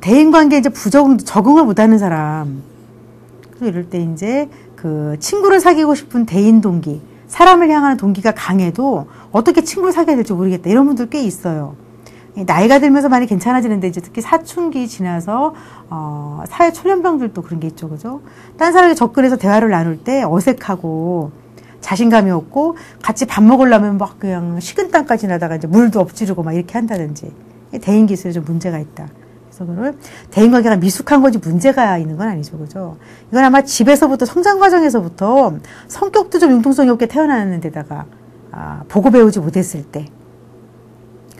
대인관계에 이제 적응을 못하는 사람. 그래서 이럴 때 이제 친구를 사귀고 싶은 대인 동기, 사람을 향하는 동기가 강해도 어떻게 친구를 사귀어야 될지 모르겠다. 이런 분들 꽤 있어요. 나이가 들면서 많이 괜찮아지는데 이제 특히 사춘기 지나서 사회 초년병들도 그런 게 있죠, 그죠? 딴 사람에게 접근해서 대화를 나눌 때 어색하고 자신감이 없고 같이 밥 먹으려면 막 그냥 식은땀까지 나다가 이제 물도 엎지르고 막 이렇게 한다든지 대인 기술에 좀 문제가 있다. 그래서 그걸 대인관계가 미숙한 거지 문제가 있는 건 아니죠, 그죠? 이건 아마 집에서부터 성장 과정에서부터 성격도 좀 융통성이 없게 태어나는 데다가 보고 배우지 못했을 때.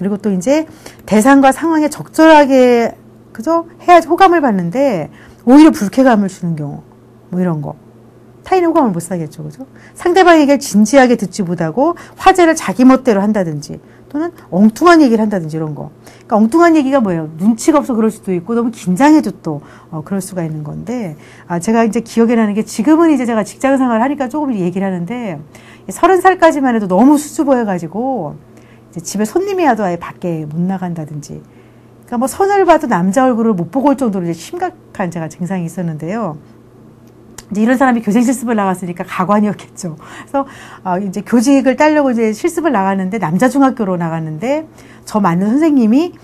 그리고 또 이제 대상과 상황에 적절하게 그죠? 해야지 호감을 받는데 오히려 불쾌감을 주는 경우 뭐 이런 거. 타인의 호감을 못 사겠죠. 그죠? 상대방 얘기를 진지하게 듣지 못하고 화제를 자기 멋대로 한다든지 또는 엉뚱한 얘기를 한다든지 이런 거. 그러니까 엉뚱한 얘기가 뭐예요? 눈치가 없어 그럴 수도 있고 너무 긴장해도 또 그럴 수가 있는 건데 제가 이제 기억에 나는 게 지금은 이제 제가 직장 생활을 하니까 조금 얘기를 하는데 30살까지만 해도 너무 수줍어해가지고 이제 집에 손님이 와도 아예 밖에 못 나간다든지 그러니까 뭐 선을 봐도 남자 얼굴을 못 보고 올 정도로 이제 심각한 제가 증상이 있었는데요. 이제 이런 사람이 교생 실습을 나갔으니까 가관이었겠죠. 그래서 이제 교직을 따려고 이제 실습을 나갔는데 남자 중학교로 나갔는데 저 맞는 선생님이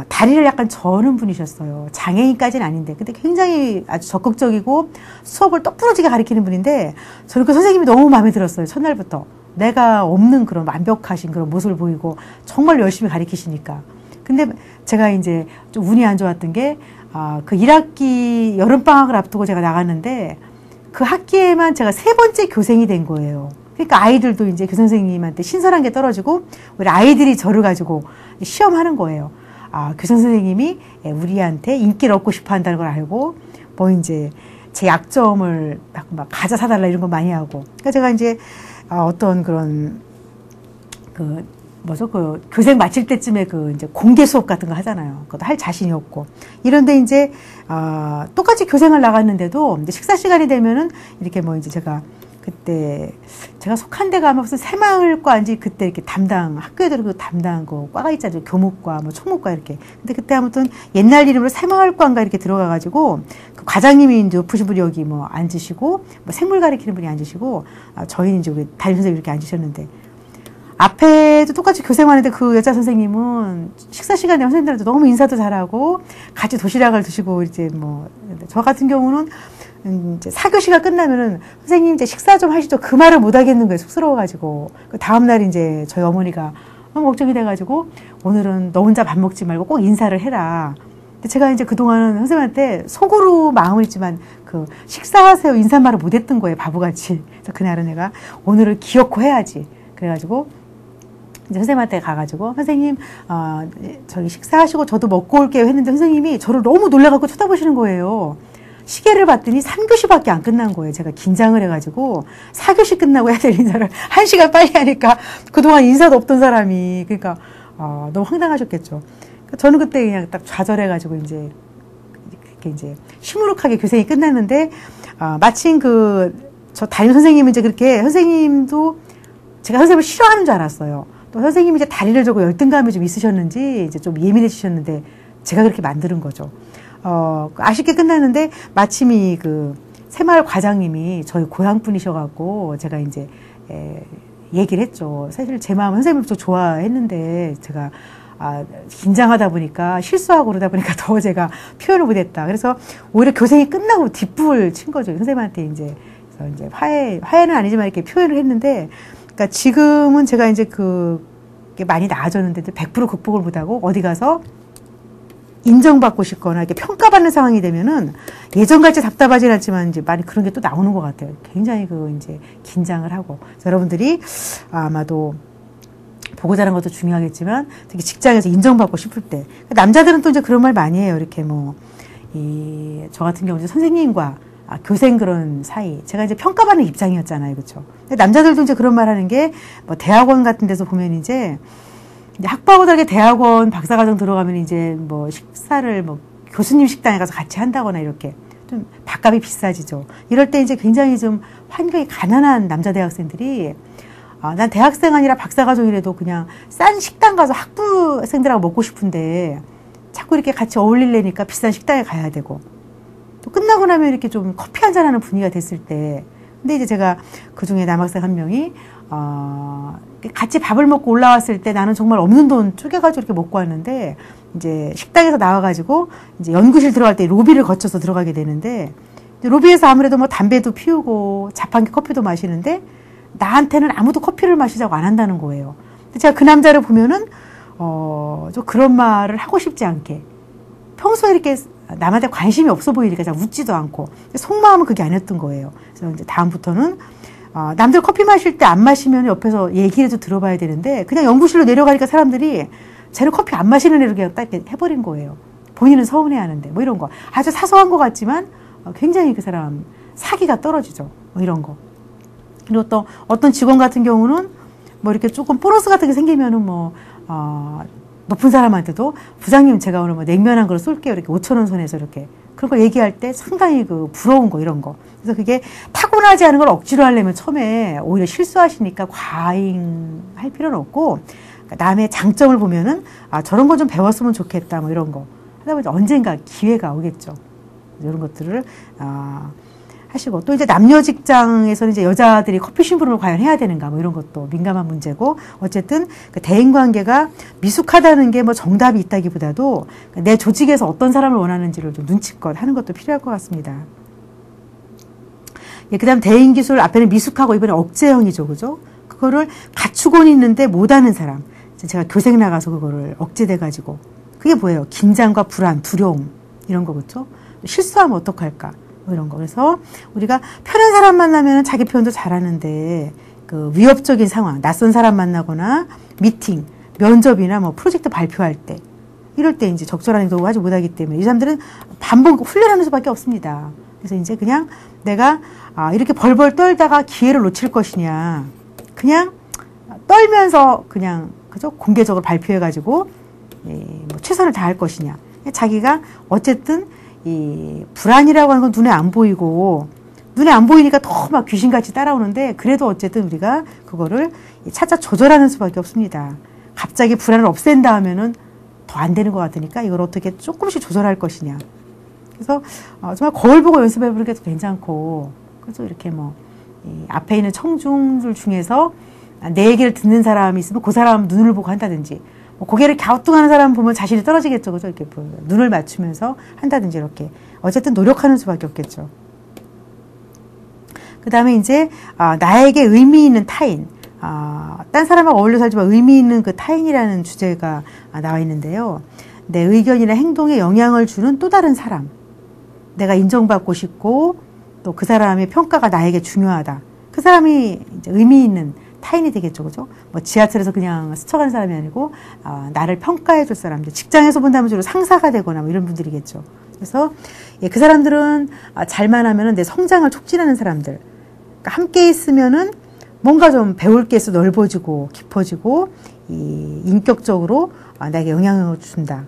다리를 약간 저는 분이셨어요. 장애인까지는 아닌데 근데 굉장히 아주 적극적이고 수업을 똑부러지게 가르치는 분인데 저는 그 선생님이 너무 마음에 들었어요. 첫날부터 내가 없는 그런 완벽하신 그런 모습을 보이고 정말 열심히 가르치시니까. 근데 제가 이제 좀 운이 안 좋았던 게 그 1학기 여름방학을 앞두고 제가 나갔는데 그 학기에만 제가 3번째 교생이 된 거예요. 그러니까 아이들도 이제 교선생님한테 신선한 게 떨어지고 우리 아이들이 저를 가지고 시험하는 거예요. 교선생님이 우리한테 인기를 얻고 싶어 한다는 걸 알고 뭐 이제 제 약점을 막 과자 사달라 이런 거 많이 하고. 그러니까 제가 이제 어떤 그런 교생 마칠 때쯤에 이제 공개 수업 같은 거 하잖아요. 그것도 할 자신이 없고. 이런데 이제, 똑같이 교생을 나갔는데도, 이제 식사 시간이 되면은, 이렇게 뭐 이제 제가 속한 데가 아마 무슨 새마을과인지 그때 이렇게 학교에도 그 담당 과가 있잖아요. 교목과, 뭐 총목과 이렇게. 근데 그때 아무튼 옛날 이름으로 새마을과인가 이렇게 들어가가지고, 그 과장님이 이제 높으신 분이 여기 뭐 앉으시고, 뭐 생물 가르치는 분이 앉으시고, 저희는 이제 우리 담임 선생님이 이렇게 앉으셨는데, 앞에도 똑같이 교생하는데 그 여자 선생님은 식사 시간에 선생님들한테 너무 인사도 잘하고 같이 도시락을 드시고 이제 저 같은 경우는 이제 4교시가 끝나면은 선생님 이제 식사 좀 하시죠. 그 말을 못 하겠는 거예요. 쑥스러워가지고. 그 다음날 이제 저희 어머니가 너무 걱정이 돼가지고 오늘은 너 혼자 밥 먹지 말고 꼭 인사를 해라. 근데 제가 이제 그동안은 선생님한테 속으로 마음은 있지만 식사하세요 인사말을 못 했던 거예요. 바보같이. 그래서 그날은 내가 오늘을 기어코 해야지. 그래가지고 이제 선생님한테 가가지고 선생님 저기 식사하시고 저도 먹고 올게요 했는데 선생님이 저를 너무 놀라갖고 쳐다보시는 거예요. 시계를 봤더니 3교시밖에 안 끝난 거예요. 제가 긴장을 해가지고 4교시 끝나고 해야 될 인사를 1시간 빨리 하니까 그동안 인사도 없던 사람이 그러니까 너무 황당하셨겠죠. 저는 그때 그냥 딱 좌절해가지고 이제 이렇게 이제 시무룩하게 교생이 끝났는데 마침 저 담임 선생님은 이제 그렇게 선생님도 제가 선생님을 싫어하는 줄 알았어요. 또 선생님이 이제 다리를 저고 열등감이 좀 있으셨는지 이제 좀 예민해지셨는데 제가 그렇게 만드는 거죠. 아쉽게 끝났는데 마침이 새마을 과장님이 저희 고향 분이셔갖고 제가 이제 얘기를 했죠. 사실 제 마음은 선생님을 좀 좋아했는데 제가 긴장하다 보니까 실수하고 그러다 보니까 더 제가 표현을 못했다. 그래서 오히려 교생이 끝나고 뒷불 친 거죠. 선생님한테 이제 화해는 아니지만 이렇게 표현을 했는데. 그러니까 지금은 제가 이제 그게 많이 나아졌는데 100% 극복을 못하고 어디 가서 인정받고 싶거나 이렇게 평가받는 상황이 되면은 예전같이 답답하진 않지만 이제 많이 그런 게 또 나오는 것 같아요. 굉장히 이제 긴장을 하고. 여러분들이 아마도 보고 자란 것도 중요하겠지만 특히 직장에서 인정받고 싶을 때. 남자들은 또 이제 그런 말 많이 해요. 이렇게 저 같은 경우 이제 선생님과 교생 그런 사이. 제가 이제 평가받는 입장이었잖아요. 그렇죠? 남자들도 이제 그런 말 하는 게, 대학원 같은 데서 보면 이제 학부하고 다르게 대학원 박사과정 들어가면 이제 식사를 교수님 식당에 가서 같이 한다거나 이렇게 좀 밥값이 비싸지죠. 이럴 때 이제 굉장히 좀 환경이 가난한 남자 대학생들이, 난 대학생 아니라 박사과정이라도 그냥 싼 식당 가서 학부생들하고 먹고 싶은데 자꾸 이렇게 같이 어울리려니까 비싼 식당에 가야 되고, 또 끝나고 나면 이렇게 좀 커피 한잔 하는 분위기가 됐을 때, 근데 이제 제가 그 중에 남학생 한 명이, 같이 밥을 먹고 올라왔을 때 나는 정말 없는 돈 쪼개가지고 이렇게 먹고 왔는데, 이제 식당에서 나와가지고, 이제 연구실 들어갈 때 로비를 거쳐서 들어가게 되는데, 로비에서 아무래도 담배도 피우고, 자판기 커피도 마시는데, 나한테는 아무도 커피를 마시자고 안 한다는 거예요. 근데 제가 그 남자를 보면은, 좀 그런 말을 하고 싶지 않게, 평소에 이렇게 남한테 관심이 없어 보이니까 잘 웃지도 않고 속마음은 그게 아니었던 거예요. 그래서 이제 다음부터는 남들 커피 마실 때 안 마시면 옆에서 얘기라도 들어봐야 되는데 그냥 연구실로 내려가니까 사람들이 쟤는 커피 안 마시는 애로 그냥 딱 해버린 거예요. 본인은 서운해하는데 뭐 이런 거 아주 사소한 것 같지만 굉장히 그 사람 사기가 떨어지죠. 뭐 이런 거. 그리고 또 어떤 직원 같은 경우는 뭐 이렇게 조금 보너스 같은 게 생기면은 뭐 높은 사람한테도 부장님 제가 오늘 뭐 냉면 한 그릇 쏠게요 이렇게 5,000원 선에서 이렇게 그런 거 얘기할 때 상당히 그 부러운 거 이런 거. 그래서 그게 타고나지 않은 걸 억지로 하려면 처음에 오히려 실수하시니까 과잉할 필요는 없고 남의 장점을 보면은 저런 거 좀 배웠으면 좋겠다 뭐 이런 거 하다 보면 언젠가 기회가 오겠죠. 이런 것들을 하시고 또 이제 남녀 직장에서는 이제 여자들이 커피 심부름을 과연 해야 되는가 뭐 이런 것도 민감한 문제고 어쨌든 그 대인 관계가 미숙하다는 게 뭐 정답이 있다기보다도 내 조직에서 어떤 사람을 원하는지를 좀 눈치껏 하는 것도 필요할 것 같습니다. 예, 그다음 대인 기술 앞에는 미숙하고 이번에 억제형이죠, 그죠? 그거를 갖추고는 있는데 못하는 사람. 제가 교생 나가서 그거를 억제돼 가지고 그게 뭐예요? 긴장과 불안, 두려움 이런 거 그렇죠? 실수하면 어떡할까? 뭐 이런 거. 그래서 우리가 편한 사람 만나면 자기 표현도 잘하는데 그 위협적인 상황, 낯선 사람 만나거나 미팅, 면접이나 뭐 프로젝트 발표할 때 이럴 때 이제 적절한 행동을 하지 못하기 때문에 이 사람들은 반복 훈련하는 수밖에 없습니다. 그래서 이제 그냥 내가 이렇게 벌벌 떨다가 기회를 놓칠 것이냐, 그냥 떨면서 그냥 그죠? 공개적으로 발표해가지고 뭐 최선을 다할 것이냐. 자기가 어쨌든 이 불안이라고 하는 건 눈에 안 보이고 눈에 안 보이니까 더 막 귀신같이 따라오는데 그래도 어쨌든 우리가 그거를 차차 조절하는 수밖에 없습니다. 갑자기 불안을 없앤다 하면은 더 안 되는 것 같으니까 이걸 어떻게 조금씩 조절할 것이냐. 그래서 정말 거울 보고 연습해보는 게 괜찮고 그래서 이렇게 뭐 앞에 있는 청중들 중에서 내 얘기를 듣는 사람이 있으면 그 사람 눈을 보고 한다든지 뭐 고개를 갸우뚱하는 사람 보면 자신이 떨어지겠죠. 그죠? 이렇게 눈을 맞추면서 한다든지 이렇게. 어쨌든 노력하는 수밖에 없겠죠. 그 다음에 이제, 나에게 의미 있는 타인. 딴 사람하고 어울려 살지만 의미 있는 그 타인이라는 주제가 나와 있는데요. 내 의견이나 행동에 영향을 주는 또 다른 사람. 내가 인정받고 싶고 또 그 사람의 평가가 나에게 중요하다. 그 사람이 이제 의미 있는 타인이 되겠죠, 그죠? 뭐 지하철에서 그냥 스쳐가는 사람이 아니고 나를 평가해줄 사람들, 직장에서 본다면 주로 상사가 되거나 뭐 이런 분들이겠죠. 그래서 그 사람들은 잘만 하면은 내 성장을 촉진하는 사람들. 그러니까 함께 있으면은 뭔가 좀 배울 게 있어 넓어지고 깊어지고 인격적으로 나에게 영향을 준다.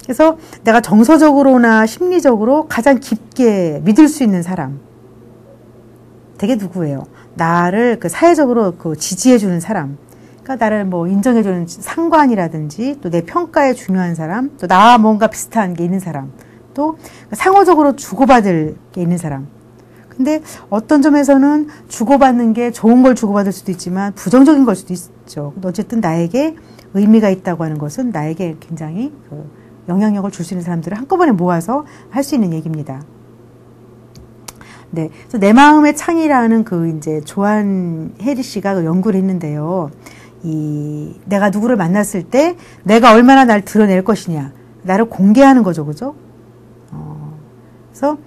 그래서 내가 정서적으로나 심리적으로 가장 깊게 믿을 수 있는 사람. 되게 누구예요? 나를 그 사회적으로 그 지지해주는 사람. 그러니까 나를 뭐 인정해주는 상관이라든지 또 내 평가에 중요한 사람, 또 나와 뭔가 비슷한 게 있는 사람, 또 상호적으로 주고받을 게 있는 사람. 근데 어떤 점에서는 주고받는 게 좋은 걸 주고받을 수도 있지만 부정적인 걸 수도 있죠. 어쨌든 나에게 의미가 있다고 하는 것은 나에게 굉장히 그 영향력을 줄 수 있는 사람들을 한꺼번에 모아서 할 수 있는 얘기입니다. 네. 그래서 내 마음의 창이라는 그 이제 조한 해리 씨가 그 연구를 했는데요. 내가 누구를 만났을 때 내가 얼마나 날 드러낼 것이냐. 나를 공개하는 거죠. 그죠? 그래서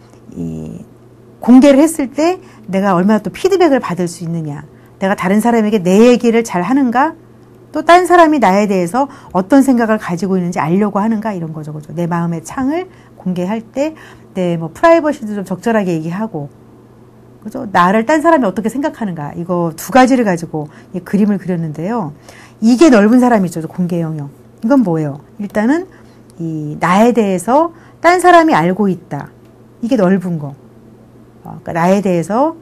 공개를 했을 때 내가 얼마나 또 피드백을 받을 수 있느냐. 내가 다른 사람에게 내 얘기를 잘 하는가? 또 다른 사람이 나에 대해서 어떤 생각을 가지고 있는지 알려고 하는가? 이런 거죠. 그죠? 내 마음의 창을 공개할 때 내 뭐 프라이버시도 좀 적절하게 얘기하고, 그죠? 나를 딴 사람이 어떻게 생각하는가. 이거 두 가지를 가지고 그림을 그렸는데요. 이게 넓은 사람이죠. 공개 영역. 이건 뭐예요? 일단은 나에 대해서 딴 사람이 알고 있다. 이게 넓은 거. 그러니까 나에 대해서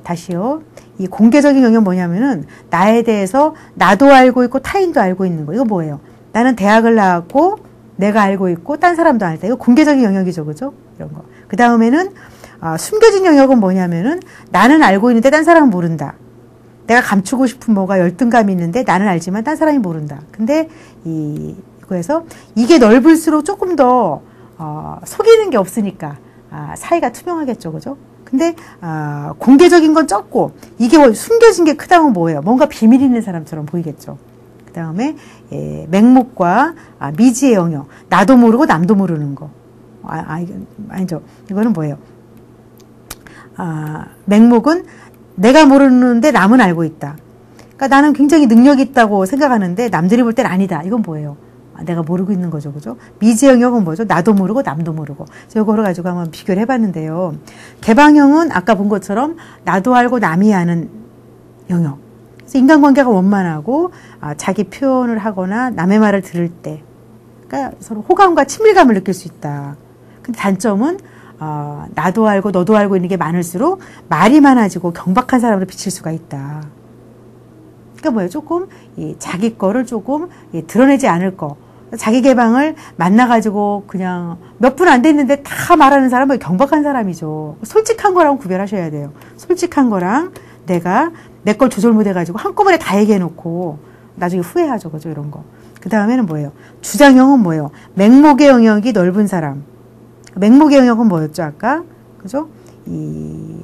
다시요. 이 공개적인 영역은 뭐냐면은 나에 대해서 나도 알고 있고 타인도 알고 있는 거. 이거 뭐예요? 나는 대학을 나왔고 내가 알고 있고 딴 사람도 알다. 이거 공개적인 영역이죠. 그죠? 이런 거. 그 다음에는 숨겨진 영역은 뭐냐면은 나는 알고 있는데 딴 사람은 모른다. 내가 감추고 싶은 뭐가 열등감이 있는데 나는 알지만 딴 사람이 모른다. 근데 이거에서 이게 넓을수록 조금 더 속이는 게 없으니까 사이가 투명하겠죠. 그죠? 근데 공개적인 건 적고 이게 숨겨진 게 크다면 뭐예요? 뭔가 비밀 있는 사람처럼 보이겠죠. 그 다음에 맹목과 미지의 영역. 나도 모르고 남도 모르는 거. 아니죠. 이거는 뭐예요? 맹목은 내가 모르는데 남은 알고 있다. 그러니까 나는 굉장히 능력이 있다고 생각하는데 남들이 볼 땐 아니다. 이건 뭐예요? 내가 모르고 있는 거죠. 그죠? 미지 영역은 뭐죠? 나도 모르고 남도 모르고. 이거를 가지고 한번 비교를 해봤는데요. 개방형은 아까 본 것처럼 나도 알고 남이 아는 영역. 그래서 인간관계가 원만하고 자기 표현을 하거나 남의 말을 들을 때 그러니까 서로 호감과 친밀감을 느낄 수 있다. 근데 단점은 나도 알고 너도 알고 있는 게 많을수록 말이 많아지고 경박한 사람으로 비칠 수가 있다. 그러니까 뭐예요? 조금 자기 거를 조금 드러내지 않을 거. 자기 개방을 만나가지고 그냥 몇 분 안 됐는데 다 말하는 사람은 경박한 사람이죠. 솔직한 거랑 구별하셔야 돼요. 솔직한 거랑 내가 내 걸 조절 못해가지고 한꺼번에 다 얘기해놓고 나중에 후회하죠. 그죠? 이런 거. 그 다음에는 뭐예요? 주장형은 뭐예요? 맹목의 영역이 넓은 사람. 맹목의 영역은 뭐였죠? 아까? 그죠?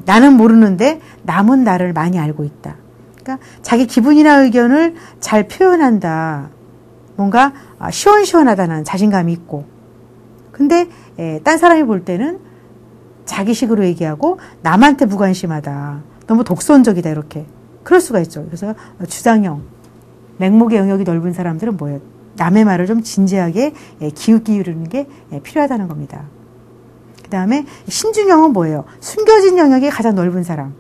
나는 모르는데 남은 나를 많이 알고 있다. 그러니까 자기 기분이나 의견을 잘 표현한다. 뭔가 시원시원하다는 자신감이 있고. 근데 딴 사람이 볼 때는 자기식으로 얘기하고 남한테 무관심하다. 너무 독선적이다 이렇게. 그럴 수가 있죠. 그래서 주장형, 맹목의 영역이 넓은 사람들은 뭐예요? 남의 말을 좀 진지하게 기울이는 게 필요하다는 겁니다. 그 다음에 신중형은 뭐예요? 숨겨진 영역이 가장 넓은 사람.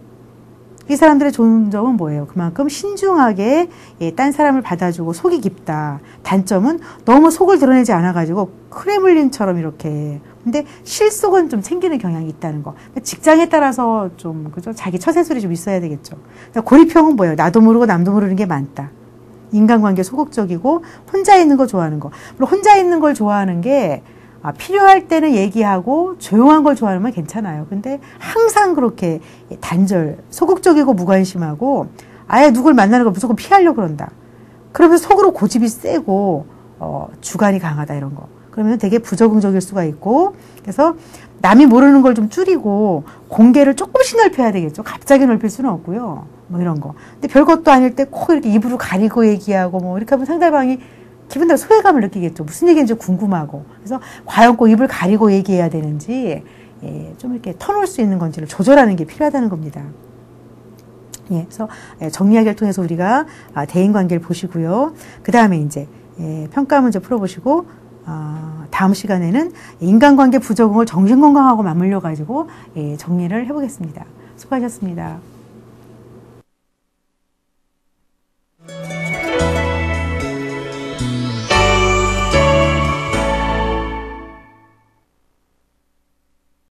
이 사람들의 좋은 점은 뭐예요? 그만큼 신중하게 딴 사람을 받아주고 속이 깊다. 단점은 너무 속을 드러내지 않아가지고 크레물린처럼 이렇게. 근데 실속은 좀 챙기는 경향이 있다는 거. 직장에 따라서 좀 그죠? 자기 처세술이 좀 있어야 되겠죠. 고립형은 뭐예요? 나도 모르고 남도 모르는 게 많다. 인간관계 소극적이고 혼자 있는 거 좋아하는 거. 그리고 혼자 있는 걸 좋아하는 게 필요할 때는 얘기하고 조용한 걸 좋아하면 괜찮아요. 근데 항상 그렇게 단절, 소극적이고 무관심하고 아예 누굴 만나는 걸 무조건 피하려고 그런다. 그러면 속으로 고집이 세고 주관이 강하다 이런 거. 그러면 되게 부적응적일 수가 있고 그래서 남이 모르는 걸 좀 줄이고 공개를 조금씩 넓혀야 되겠죠. 갑자기 넓힐 수는 없고요. 뭐 이런 거. 근데 별것도 아닐 때 꼭 이렇게 입으로 가리고 얘기하고 뭐 이렇게 하면 상대방이 기분 따라 소외감을 느끼겠죠. 무슨 얘기인지 궁금하고. 그래서 과연 꼭 입을 가리고 얘기해야 되는지 좀 이렇게 터놓을 수 있는 건지를 조절하는 게 필요하다는 겁니다. 그래서 정리하기를 통해서 우리가 대인관계를 보시고요. 그 다음에 이제 평가 문제 풀어보시고 다음 시간에는 인간관계 부적응을 정신건강하고 맞물려 가지고 정리를 해보겠습니다. 수고하셨습니다.